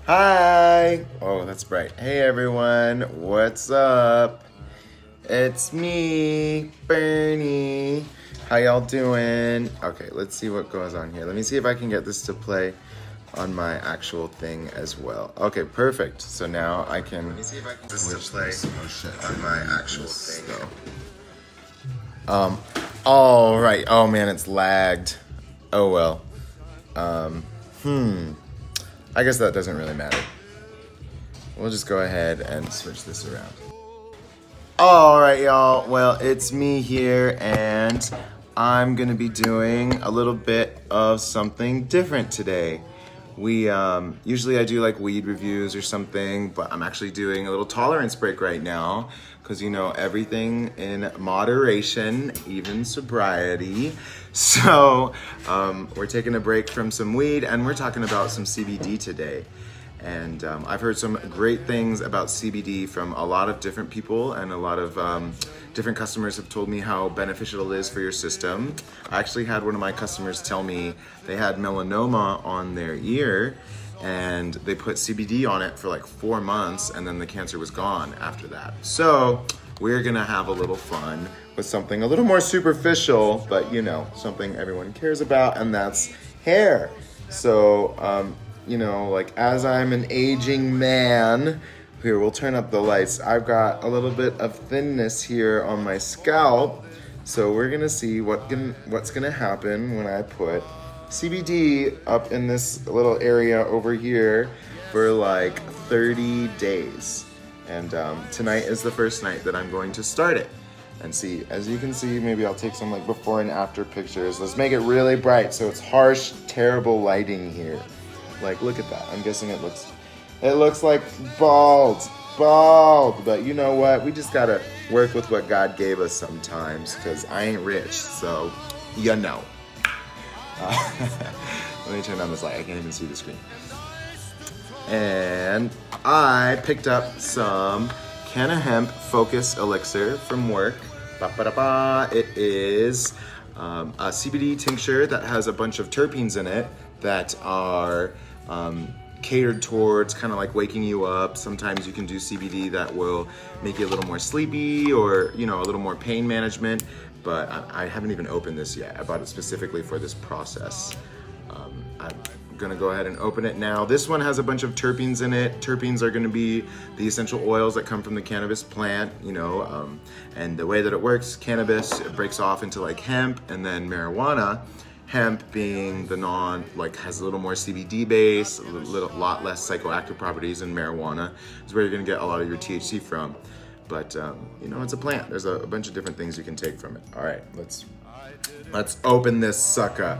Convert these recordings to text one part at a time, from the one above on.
Hi! Oh, that's bright. Hey everyone, what's up? It's me, Bernie. How y'all doing? Okay, let's see what goes on here. Let me see if I can get this to play on my actual thing as well. Okay, perfect. So now I can. Let me see if I can get this to play on my actual thing. All right. Oh man, it's lagged. Oh well. I guess that doesn't really matter. We'll just go ahead and switch this around. All right, y'all. Well, it's me here, and I'm gonna be doing a little bit of something different today. Usually I do like weed reviews or something, but I'm actually doing a little tolerance break right now because you know everything in moderation, even sobriety. So we're taking a break from some weed and we're talking about some CBD today. And I've heard some great things about CBD from a lot of different people, and a lot of different customers have told me how beneficial it is for your system. I actually had one of my customers tell me they had melanoma on their ear and they put CBD on it for like 4 months and then the cancer was gone after that. So we're gonna have a little fun with something a little more superficial, but you know, something everyone cares about, and that's hair. So, you know, like as I'm an aging man, here, we'll turn up the lights. I've got a little bit of thinness here on my scalp. So we're gonna see what's gonna happen when I put CBD up in this little area over here for like 30 days. And tonight is the first night that I'm going to start it. And see, as you can see, maybe I'll take some like before and after pictures. Let's make it really bright so it's harsh, terrible lighting here. Like, look at that. I'm guessing it looks like bald, but you know what? We just gotta work with what God gave us sometimes, because I ain't rich, so you know. Let me turn on this light. I can't even see the screen. And I picked up some Canna Hemp Focus Elixir from work. It is a CBD tincture that has a bunch of terpenes in it that are catered towards kind of like waking you up. Sometimes you can do CBD that will make you a little more sleepy, or you know, a little more pain management, but I haven't even opened this yet. I bought it specifically for this process. I'm gonna go ahead and open it now. This one has a bunch of terpenes in it. Terpenes are gonna be the essential oils that come from the cannabis plant, you know, and the way that it works, cannabis, it breaks off into like hemp and then marijuana. Hemp being the has a little more CBD base, lot less psychoactive properties, and marijuana is where you're gonna get a lot of your THC from. But you know, it's a plant. There's a bunch of different things you can take from it. All right, let's open this sucker.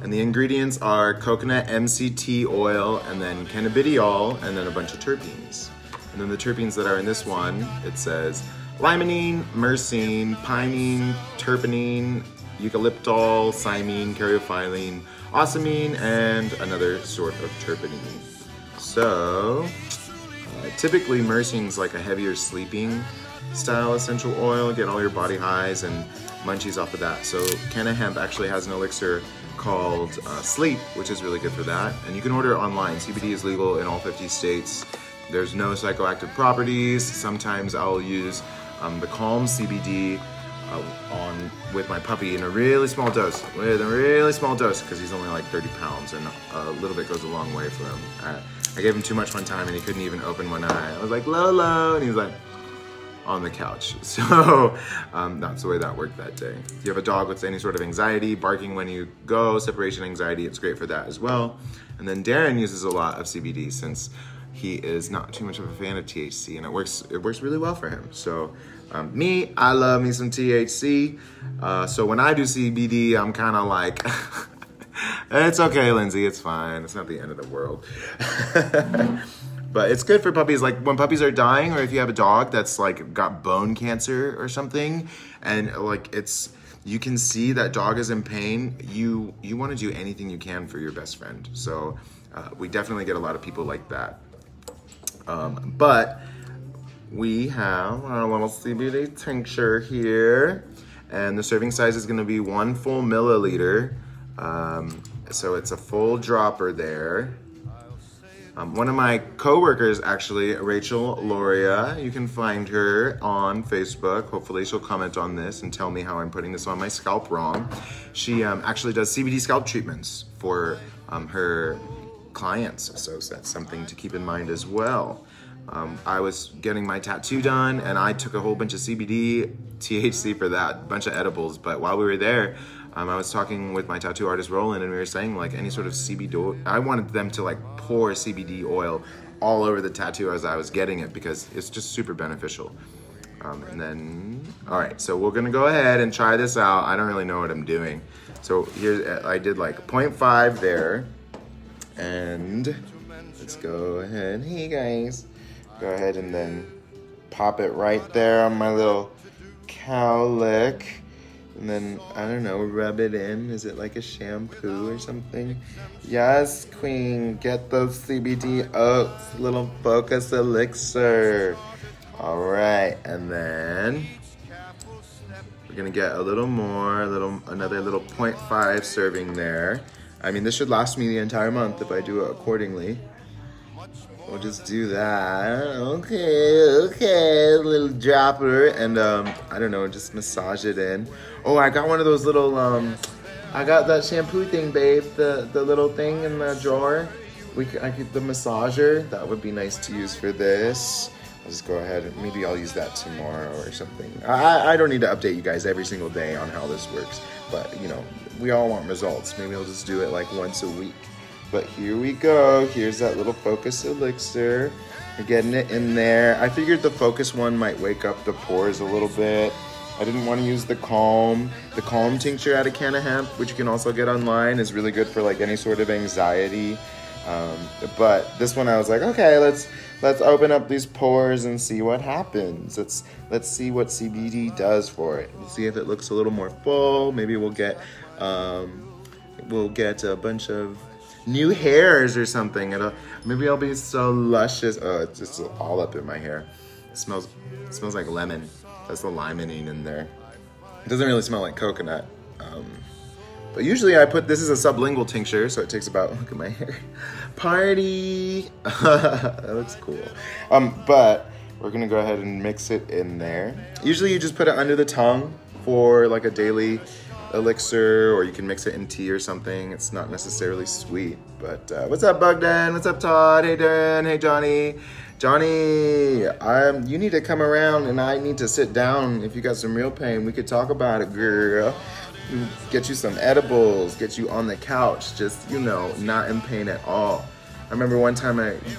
And the ingredients are coconut MCT oil, and then cannabidiol, and then a bunch of terpenes. And then the terpenes that are in this one, it says limonene, myrcene, pinene, terpenine, eucalyptol, cymene, caryophyllene, ocimene, and another sort of terpenine. So, typically myrcene's like a heavier sleeping style essential oil, get all your body highs and munchies off of that. So Canna Hemp actually has an elixir called Sleep, which is really good for that. And you can order it online. CBD is legal in all 50 states. There's no psychoactive properties. Sometimes I'll use the Calm CBD with my puppy in a really small dose, because he's only like 30 pounds and a little bit goes a long way for him. I gave him too much one time and he couldn't even open one eye. I was like, Lolo, and he was like on the couch. So that's the way that worked that day. If you have a dog with any sort of anxiety, barking when you go, separation anxiety, it's great for that as well. And then Darren uses a lot of CBD since he is not too much of a fan of THC, and it works really well for him. So me, I love me some THC. So when I do CBD, I'm kind of like, it's okay, Lindsay, it's fine. It's not the end of the world. But it's good for puppies. Like when puppies are dying, or if you have a dog that's like got bone cancer or something, and like you can see that dog is in pain, you want to do anything you can for your best friend. So we definitely get a lot of people like that. But we have our little CBD tincture here, and the serving size is going to be 1 full milliliter. So it's a full dropper there. One of my co-workers, actually, Rachel Loria, you can find her on Facebook. Hopefully she'll comment on this and tell me how I'm putting this on my scalp wrong. She actually does CBD scalp treatments for her clients, so that's something to keep in mind as well. I was getting my tattoo done and I took a whole bunch of CBD, THC for that, a bunch of edibles, but while we were there, I was talking with my tattoo artist Roland, and we were saying like any sort of CBD oil, I wanted them to like pour CBD oil all over the tattoo as I was getting it because it's just super beneficial. And then, all right, so we're gonna go ahead and try this out. I don't really know what I'm doing. So here, I did like 0.5 there, and let's go ahead, hey guys, go ahead and then pop it right there on my little cowlick. And then, I don't know, rub it in. Is it like a shampoo or something? Yes, queen, get those CBD oats, little focus elixir. All right, and then we're gonna get a little more, another little 0.5 serving there. I mean, this should last me the entire month if I do it accordingly. We'll just do that. Okay, a little dropper, and I don't know, just massage it in. Oh, I got one of those little, I got that shampoo thing, babe, the little thing in the drawer. I get the massager. That would be nice to use for this. I'll just go ahead and maybe I'll use that tomorrow or something. I don't need to update you guys every single day on how this works, but you know, we all want results. Maybe I'll just do it like once a week. But here we go. Here's that little focus elixir. We're getting it in there. I figured the focus one might wake up the pores a little bit. I didn't want to use the Calm. The Calm tincture out of Canna Hemp, which you can also get online, is really good for like any sort of anxiety. But this one I was like, okay, let's open up these pores and see what happens. Let's see what CBD does for it. Let's see if it looks a little more full. Maybe we'll get a bunch of new hairs or something. Maybe I'll be so luscious. Oh, it's just all up in my hair. It smells like lemon. That's the limonene in there. It doesn't really smell like coconut. But usually this is a sublingual tincture, so it takes about, look at my hair. Party! That looks cool. But we're gonna go ahead and mix it in there. Usually you just put it under the tongue for like a daily elixir, or you can mix it in tea or something. It's not necessarily sweet, but what's up, Bogdan? What's up, Todd? Hey, Darren. Hey, Johnny. Johnny, you need to come around and I need to sit down. If you got some real pain, we could talk about it, girl. Get you some edibles, get you on the couch, just, you know, not in pain at all. I remember one time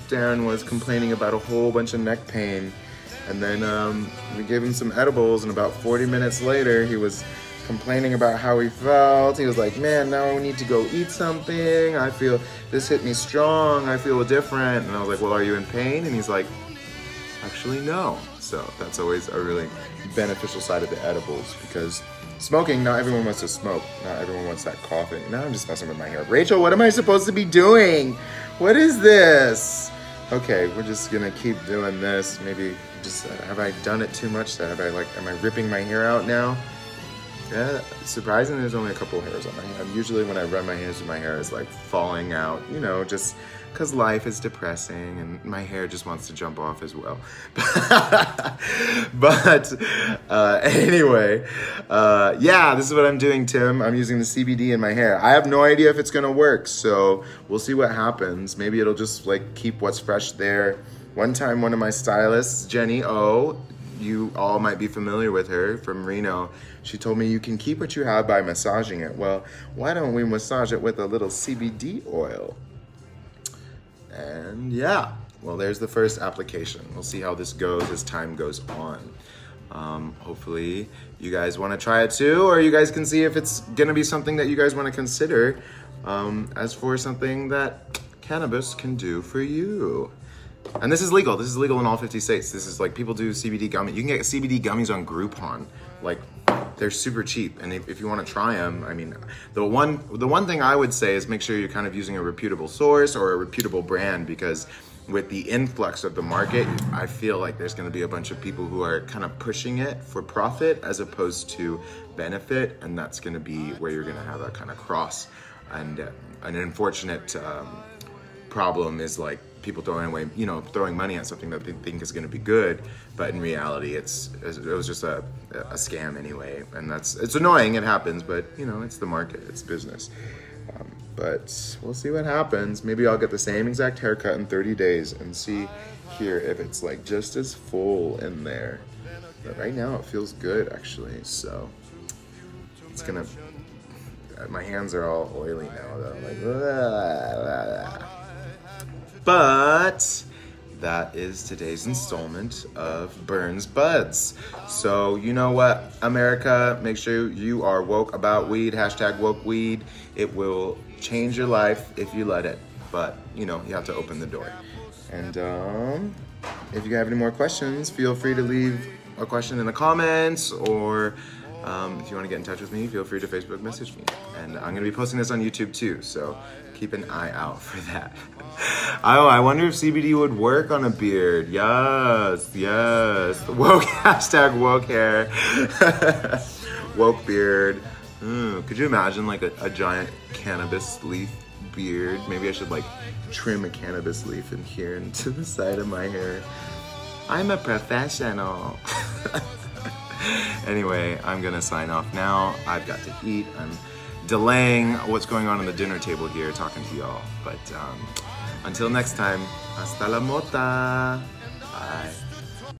Darren was complaining about a whole bunch of neck pain, and then we gave him some edibles, and about 40 minutes later, he was complaining about how he felt. He was like, man, now I need to go eat something. I feel this hit me strong. I feel different. And I was like, well, are you in pain? And he's like, actually, no. So that's always a really beneficial side of the edibles, because smoking, not everyone wants to smoke. Not everyone wants that coughing. Now I'm just messing with my hair. Rachel, what am I supposed to be doing? What is this? Okay, we're just gonna keep doing this. Maybe just, have I done it too much? Am I ripping my hair out now? Yeah, surprisingly, there's only a couple hairs on my head. Usually when I rub my hands through my hair, it's like falling out, you know, just because life is depressing and my hair just wants to jump off as well. But anyway, yeah, this is what I'm doing, Tim. I'm using the CBD in my hair. I have no idea if it's gonna work, so we'll see what happens. Maybe it'll just like keep what's fresh there. One time, one of my stylists, Jenny O, you all might be familiar with her from Reno. She told me you can keep what you have by massaging it. Well, why don't we massage it with a little CBD oil? And yeah, well, there's the first application. We'll see how this goes as time goes on. Hopefully you guys want to try it too, or you guys can see if it's gonna be something that you guys want to consider as for something that cannabis can do for you. And this is legal. This is legal in all 50 states. This is like, people do CBD gummy. You can get CBD gummies on Groupon. Like, they're super cheap. And if you want to try them, I mean, the one thing I would say is make sure you're kind of using a reputable source or a reputable brand, because with the influx of the market, I feel like there's going to be a bunch of people who are kind of pushing it for profit as opposed to benefit. And that's going to be where you're going to have that kind of cross. And an unfortunate problem is like people throwing away, throwing money at something that they think is going to be good, but in reality, it was just a scam anyway, and it's annoying. It happens, but it's the market, it's business. But we'll see what happens. Maybe I'll get the same exact haircut in 30 days and see here if it's like just as full in there. But right now it feels good actually, so it's gonna. My hands are all oily now though, like. Blah, blah, blah. But that is today's installment of Burns Buds. So you know what, America, make sure you are woke about weed, #wokeweed. It will change your life if you let it, but you have to open the door. And if you have any more questions, feel free to leave a question in the comments, or if you want to get in touch with me, feel free to Facebook message me. And I'm going to be posting this on YouTube too, so keep an eye out for that. Oh, I wonder if CBD would work on a beard. Yes. Woke, #woke hair. Woke beard. Could you imagine like a giant cannabis leaf beard? Maybe I should like trim a cannabis leaf in here into the side of my hair. I'm a professional. Anyway, I'm gonna sign off now. I've got to eat. I'm delaying what's going on the dinner table here, talking to y'all. But until next time, hasta la mota. Bye.